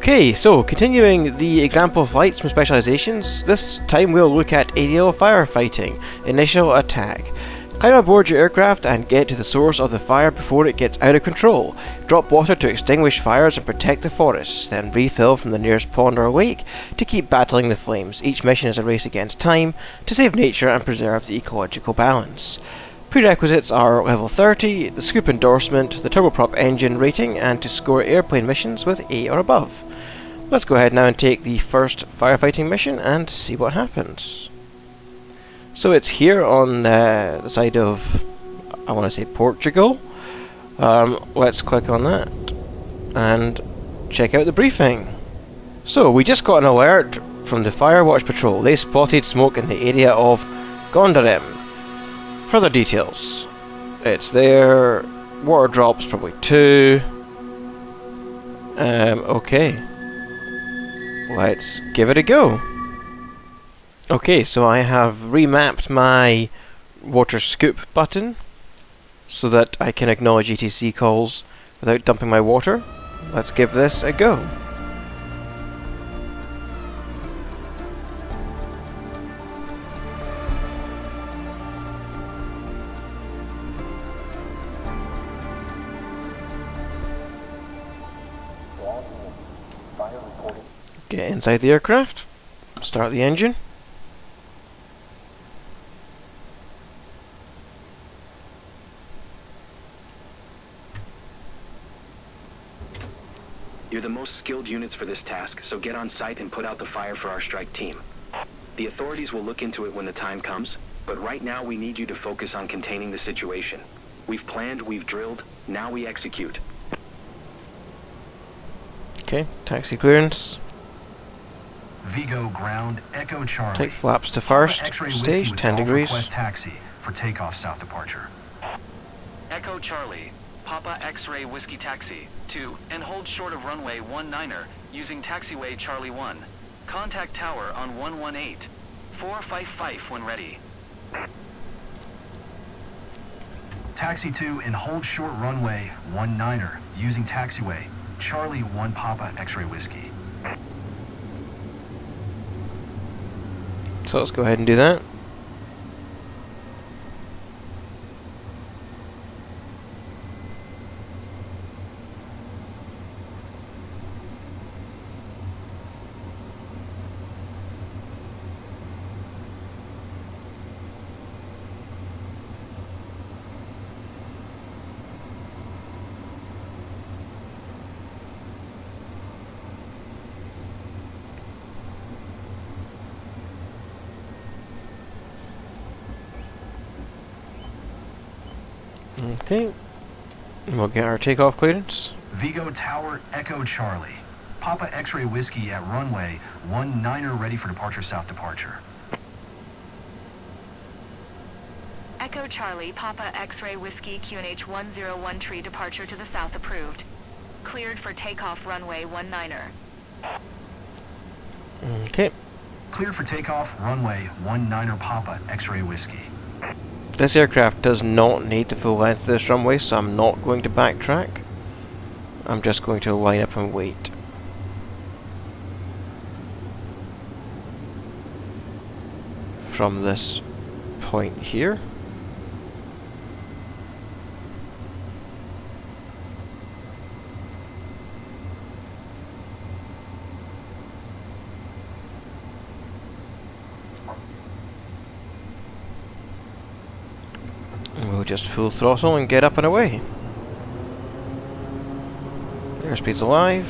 Okay, so continuing the example flights from specializations, this time we'll look at aerial firefighting, initial attack. Climb aboard your aircraft and get to the source of the fire before it gets out of control. Drop water to extinguish fires and protect the forests, then refill from the nearest pond or lake to keep battling the flames. Each mission is a race against time to save nature and preserve the ecological balance. Prerequisites are level 30, the scoop endorsement, the turboprop engine rating, and to score airplane missions with A or above. Let's go ahead now and take the first firefighting mission and see what happens. So it's here on the side of, I want to say Portugal. Let's click on that and check out the briefing. So we just got an alert from the Firewatch Patrol. They spotted smoke in the area of Gondarim. Further details. It's there. Water drops probably 2. Okay. Let's give it a go. Okay, so I have remapped my water scoop button so that I can acknowledge ETC calls without dumping my water. Let's give this a go. Get inside the aircraft, start the engine. You're the most skilled units for this task, so get on site and put out the fire for our strike team. The authorities will look into it when the time comes, but right now we need you to focus on containing the situation. We've planned, we've drilled, now we execute. Okay, taxi clearance. Vigo ground, Echo Charlie. Take flaps to first stage, 10 degrees. Request taxi for takeoff south departure. Echo Charlie, Papa X-Ray Whiskey Taxi, 2, and hold short of runway 19er, using taxiway Charlie 1. Contact tower on 118. 455 when ready. Taxi 2 and hold short runway 19er, using taxiway Charlie 1 Papa X-Ray Whiskey. So let's go ahead and do that. Okay, and we'll get our takeoff clearance. Vigo Tower, Echo Charlie. Papa X-Ray Whiskey at runway 19er ready for departure south departure. Echo Charlie, Papa X-Ray Whiskey QNH 101 departure to the south approved. Cleared for takeoff runway 19er. Okay. Cleared for takeoff runway 19er Papa X-Ray Whiskey. This aircraft does not need the full length of this runway, so I'm not going to backtrack. I'm just going to line up and wait. From this point here. We'll just full throttle and get up and away. Airspeed's alive.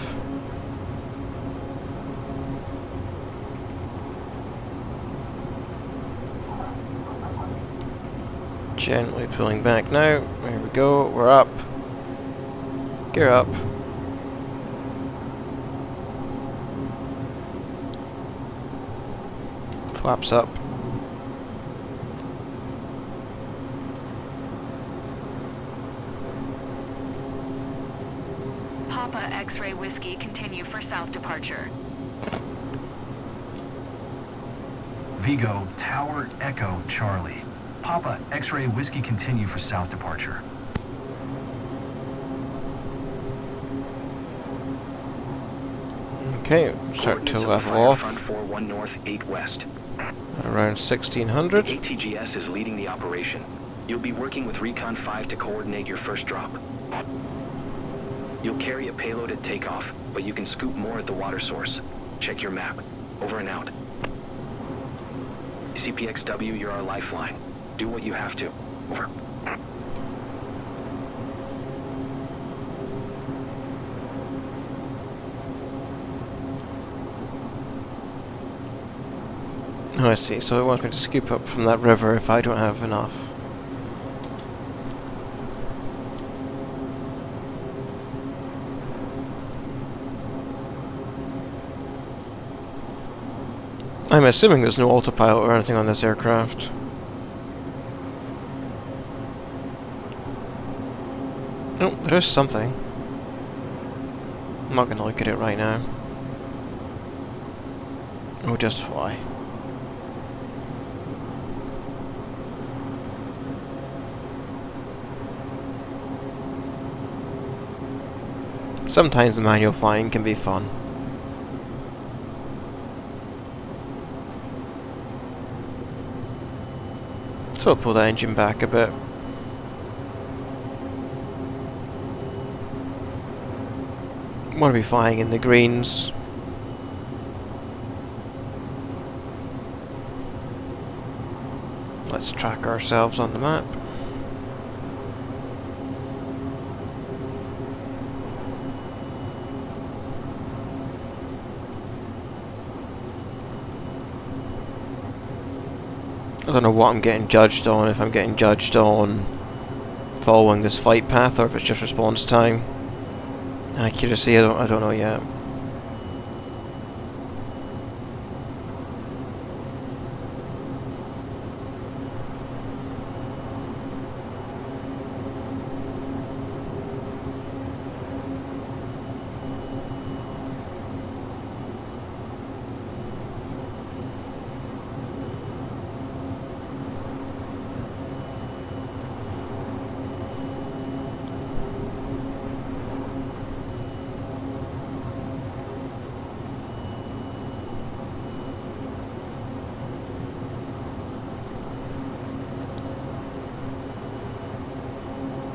Gently pulling back now. There we go, we're up. Gear up. Flaps up. Papa X-Ray Whiskey continue for south departure. Vigo Tower, Echo Charlie. Papa X-Ray Whiskey continue for south departure. Okay, start to Coordinates of the level fire off front 41 north, 8 west. at around The 1600. ATGS is leading the operation. You'll be working with Recon 5 to coordinate your first drop. You'll carry a payload at takeoff, but you can scoop more at the water source. Check your map. Over and out. CPXW, you're our lifeline. Do what you have to. Over. Oh, I see. So it wants me to scoop up from that river if I don't have enough. I'm assuming there's no autopilot or anything on this aircraft. Oh, there is something. I'm not gonna look at it right now. Oh, just fly. Sometimes the manual flying can be fun. So I'll pull the engine back a bit. Want to be flying in the greens. Let's track ourselves on the map. I don't know what I'm getting judged on, if I'm getting judged on following this flight path or if it's just response time. Accuracy, I don't know yet.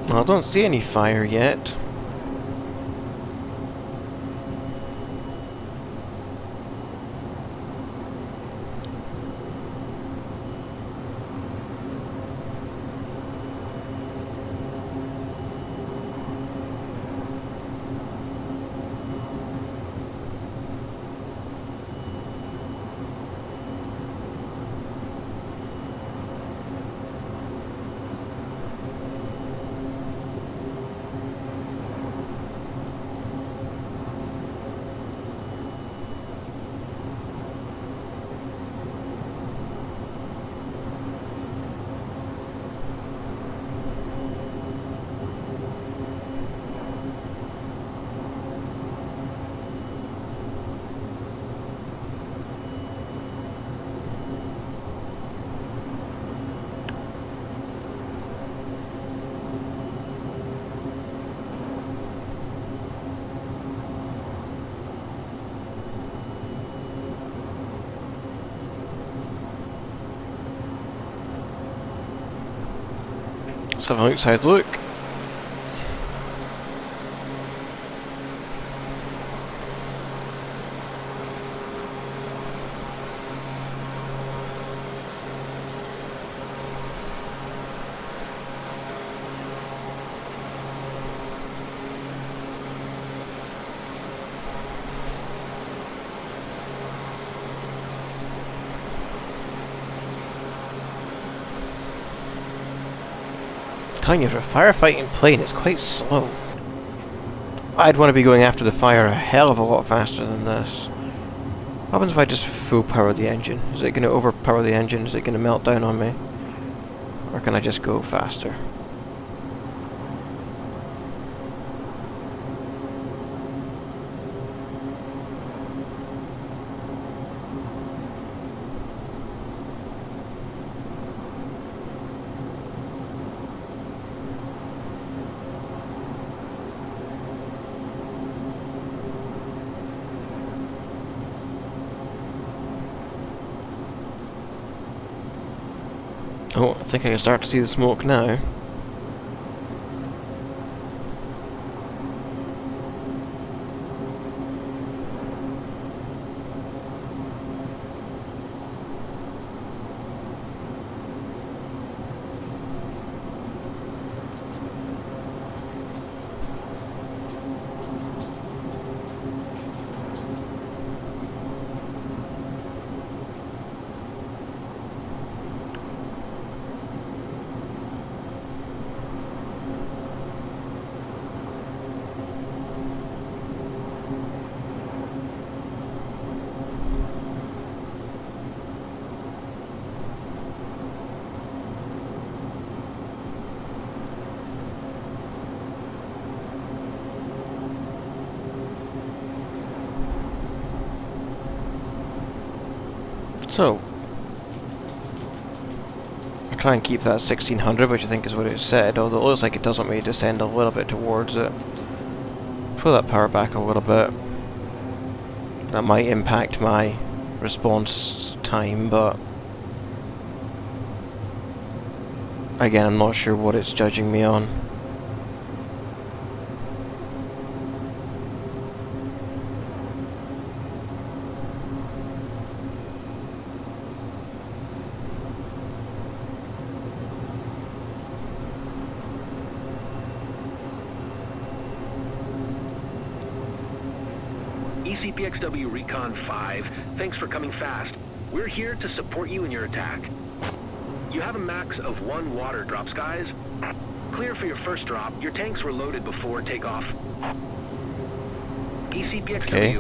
Well, I don't see any fire yet. Let's have an outside look. Telling you, for a firefighting plane, it's quite slow. I'd want to be going after the fire a hell of a lot faster than this. What happens if I just full power the engine? Is it going to overpower the engine? Is it going to melt down on me? Or can I just go faster? Oh, I think I can start to see the smoke now. So, I'll try and keep that 1600, which I think is what it said, although it looks like it does want me to descend a little bit towards it. Pull that power back a little bit. That might impact my response time, but again, I'm not sure what it's judging me on. ECPXW Recon 5, thanks for coming fast. We're here to support you in your attack. You have a max of 1 water drop, skies. Clear for your first drop. Your tanks were loaded before takeoff. ECPXW, Okay.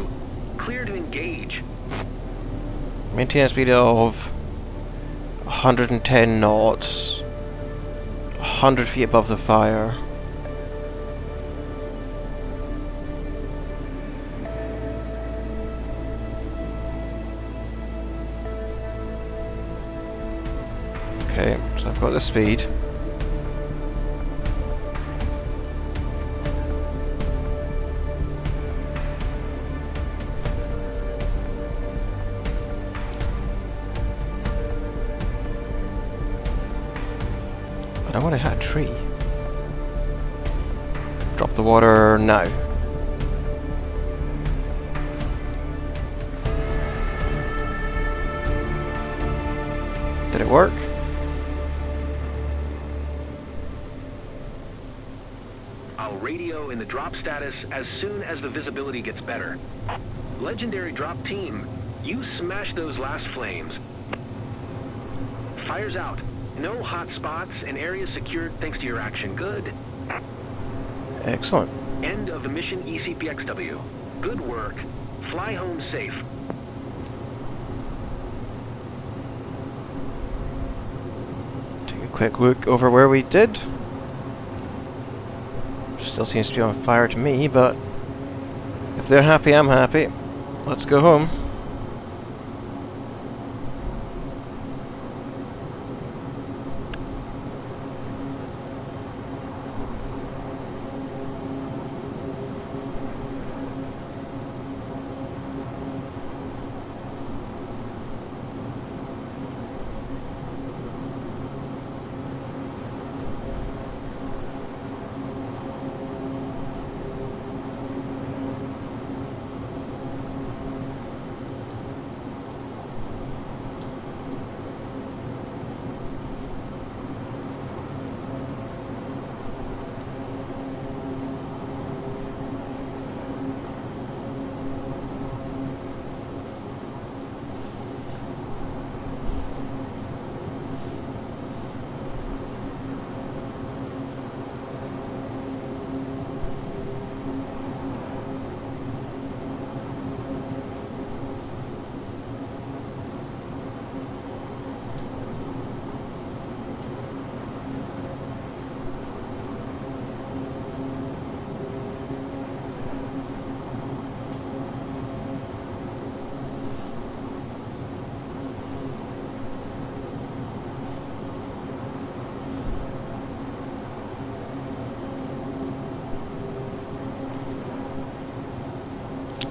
clear to engage. Maintain a speed of 110 knots, 100 feet above the fire. Okay, so I've got the speed. But I want to hit a tree. Drop the water now. Did it work? I'll radio in the drop status as soon as the visibility gets better. Legendary drop team, you smashed those last flames. Fire's out. No hot spots and areas secured thanks to your action. Good. Excellent. End of the mission, ECPXW. Good work. Fly home safe. Take a quick look over where we did. Still seems to be on fire to me, but if they're happy, I'm happy. Let's go home.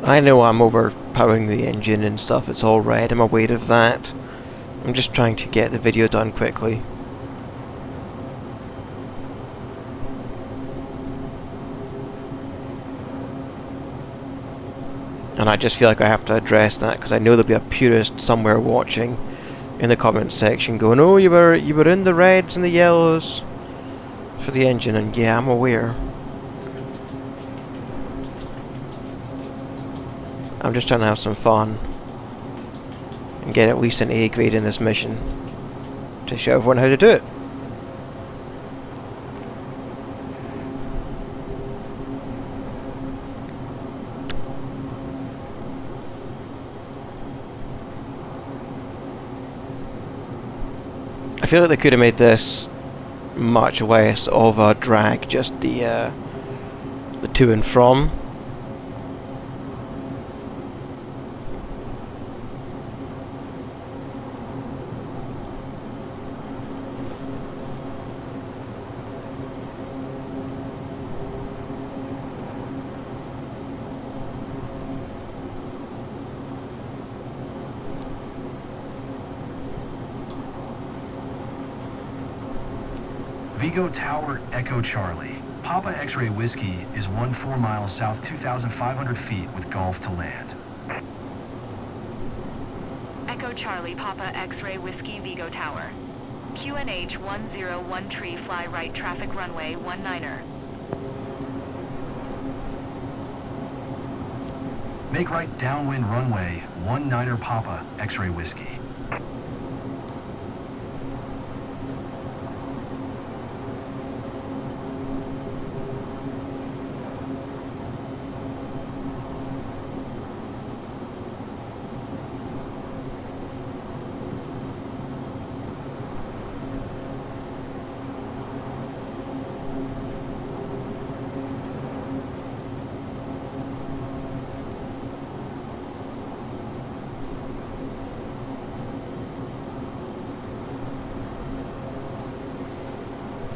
I know I'm overpowering the engine and stuff, it's all red, I'm aware of that. I'm just trying to get the video done quickly. And I just feel like I have to address that because I know there'll be a purist somewhere watching in the comments section going, "Oh, you were in the reds and the yellows for the engine," and yeah, I'm aware. I'm just trying to have some fun and get at least an A grade in this mission to show everyone how to do it. I feel like they could have made this much less of a drag, just the to and from. Vigo Tower, Echo Charlie. Papa X-Ray Whiskey is 14 miles south, 2,500 feet with Golf to land. Echo Charlie, Papa X-Ray Whiskey, Vigo Tower. QNH 101 tree, fly right traffic runway 19er. Make right downwind runway 19er Papa X-Ray Whiskey.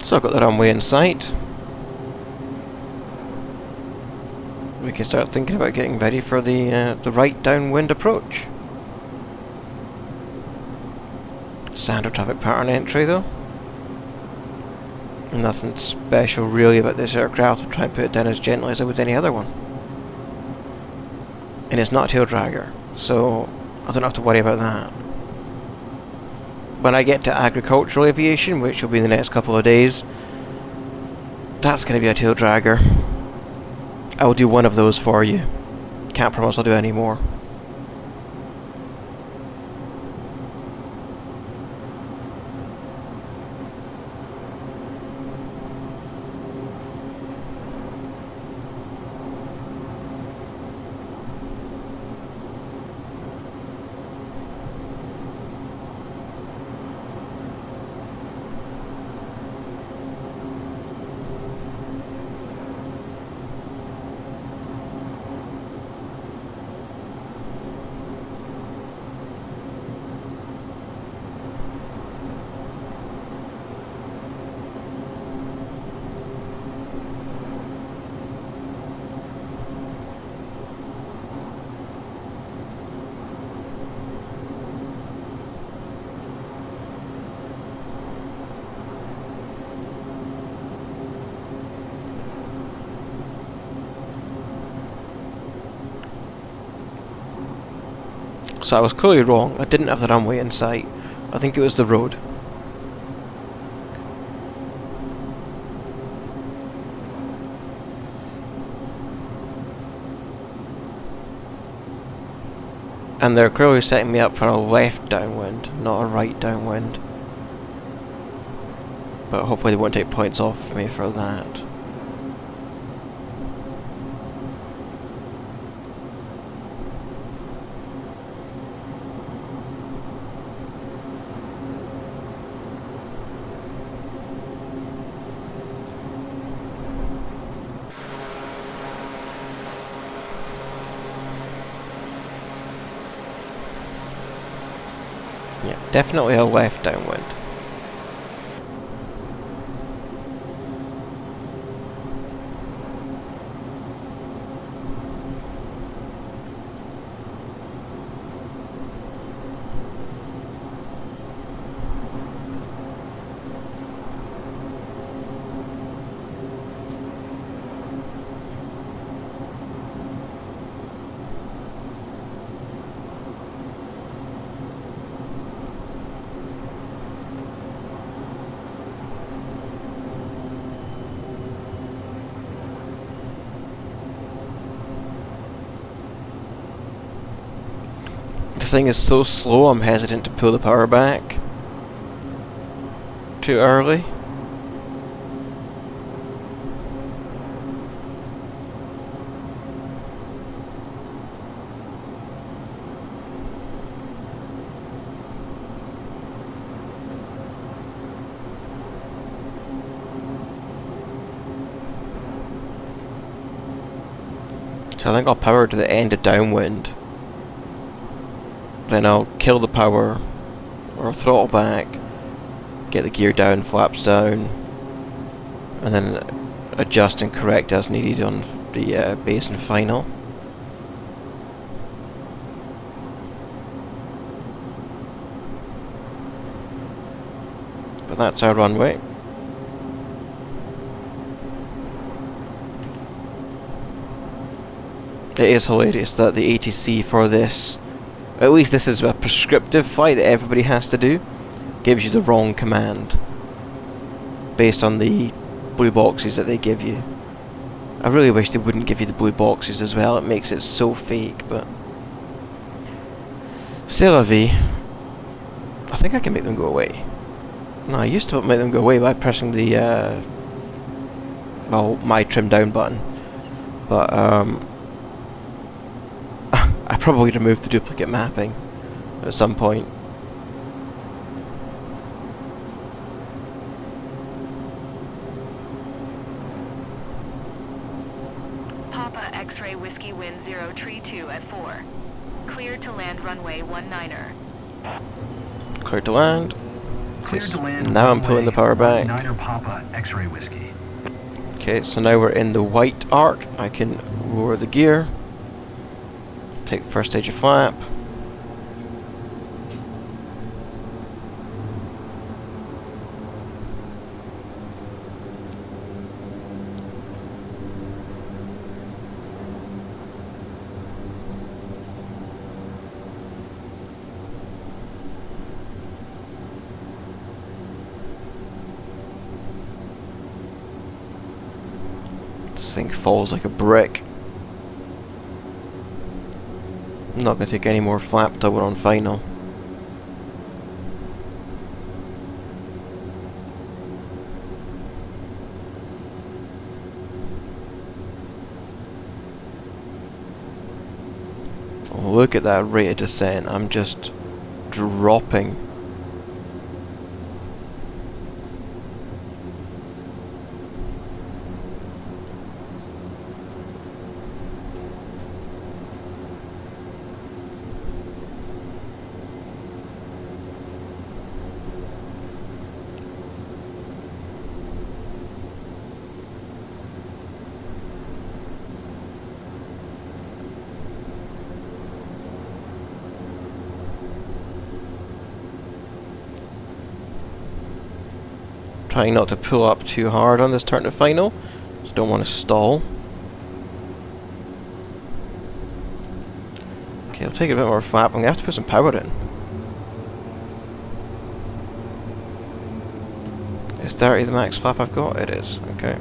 So I've got the runway in sight. We can start thinking about getting ready for the right downwind approach. Standard traffic pattern entry though. Nothing special really about this aircraft. I'll try and put it down as gently as I would any other one. And it's not a tail dragger, so I don't have to worry about that. When I get to agricultural aviation, which will be in the next couple of days, that's going to be a tail dragger. I will do one of those for you. Can't promise I'll do any more. So I was clearly wrong. I didn't have the runway in sight. I think it was the road. And they're clearly setting me up for a left downwind, not a right downwind. But hopefully they won't take points off me for that. Yeah, definitely a left downwind. The thing is so slow, I'm hesitant to pull the power back too early. So I think I'll power to the end of downwind. Then I'll kill the power, or throttle back, get the gear down, flaps down, and then adjust and correct as needed on the base and final. But that's our runway. It is hilarious that the ATC for this, at least this is a prescriptive flight that everybody has to do, gives you the wrong command based on the blue boxes that they give you. I really wish they wouldn't give you the blue boxes as well, it makes it so fake, but c'est la vie. I think I can make them go away. No, I used to make them go away by pressing the well, my trim down button, but I probably removed the duplicate mapping at some point. Papa X-ray Whiskey Wind 032 at 4. Cleared to land runway 19er. Clear to land. Cleared to land. Now I'm pulling the power back. 19er Papa X-ray Whiskey. Okay, so now we're in the white arc. I can lower the gear. Take first stage of flap. This thing falls like a brick. I'm not going to take any more flap till we're on final. Oh, look at that rate of descent. I'm just dropping. Trying not to pull up too hard on this turn to final, so don't want to stall. Okay, I'll take a bit more flap. I'm going to have to put some power in. Is 30 the max flap I've got? It is, okay.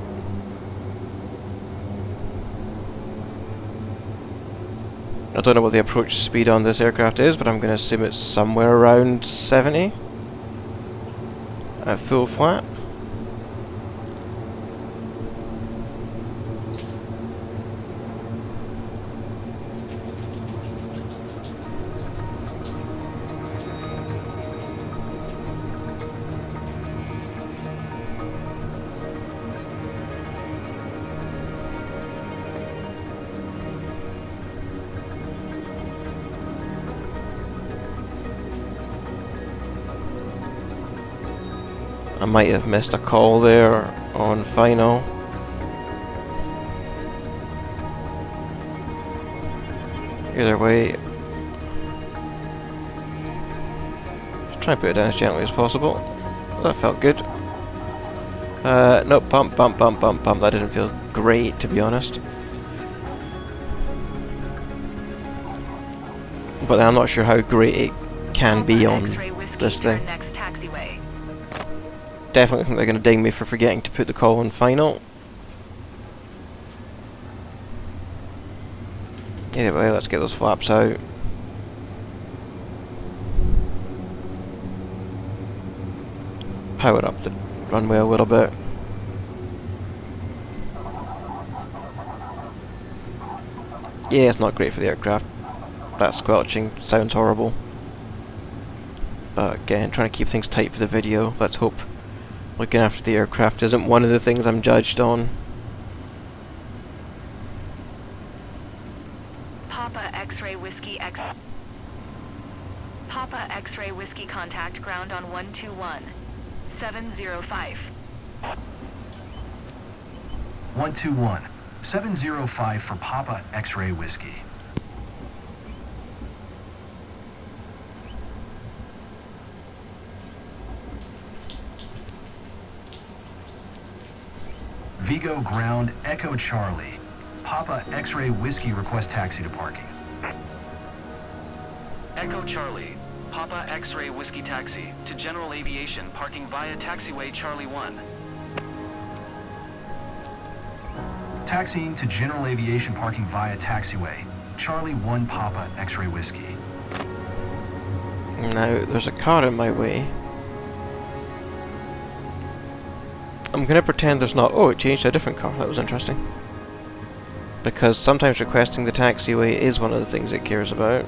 I don't know what the approach speed on this aircraft is, but I'm going to assume it's somewhere around 70 at full flap. I might have missed a call there on final. Either way, just try and put it down as gently as possible. That felt good. Nope, bump, bump, bump, bump, bump. That didn't feel great, to be honest. But I'm not sure how great it can be on this thing. Definitely think they're going to ding me for forgetting to put the call on final. Anyway, let's get those flaps out. power up the runway a little bit. Yeah, it's not great for the aircraft. That squelching sounds horrible. But again, trying to keep things tight for the video. Let's hope looking after the aircraft isn't one of the things I'm judged on. Papa X-ray Whiskey X. Papa X-ray Whiskey contact ground on 121. 705. 121. 705 for Papa X-ray Whiskey. Vigo ground Echo Charlie. Papa X-ray Whiskey request taxi to parking. Echo Charlie, Papa X-ray Whiskey Taxi to General Aviation parking via taxiway Charlie 1. Taxiing to General Aviation parking via taxiway Charlie 1 Papa X-ray Whiskey. Now, there's a car in my way. I'm gonna pretend there's not. Oh, it changed to a different car. That was interesting. Because sometimes requesting the taxiway is one of the things it cares about.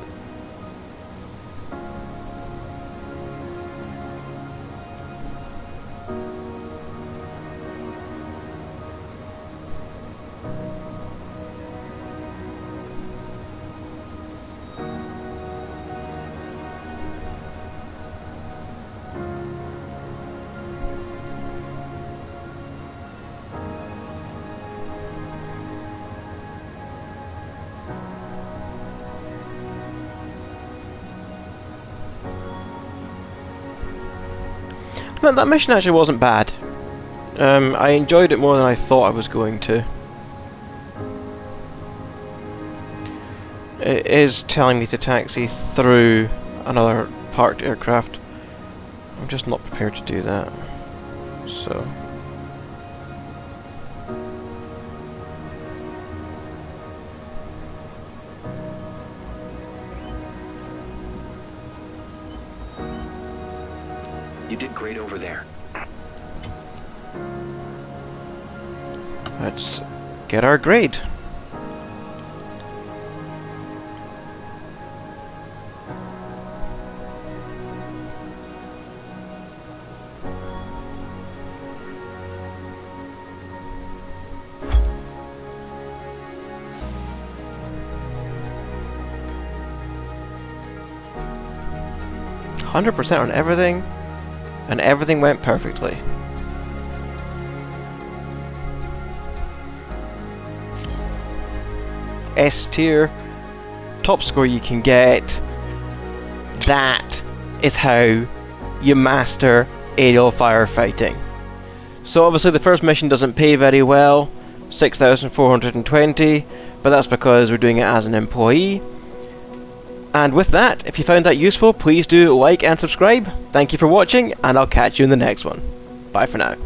But that mission actually wasn't bad. I enjoyed it more than I thought I was going to. It is telling me to taxi through another parked aircraft. I'm just not prepared to do that. So... You did great over there. let's get our grade. %100% on everything, and everything went perfectly. S tier, top score you can get. That is how you master aerial firefighting. So obviously the first mission doesn't pay very well, 6,420, but that's because we're doing it as an employee. And with that, if you found that useful, please do like and subscribe. Thank you for watching, and I'll catch you in the next one. Bye for now.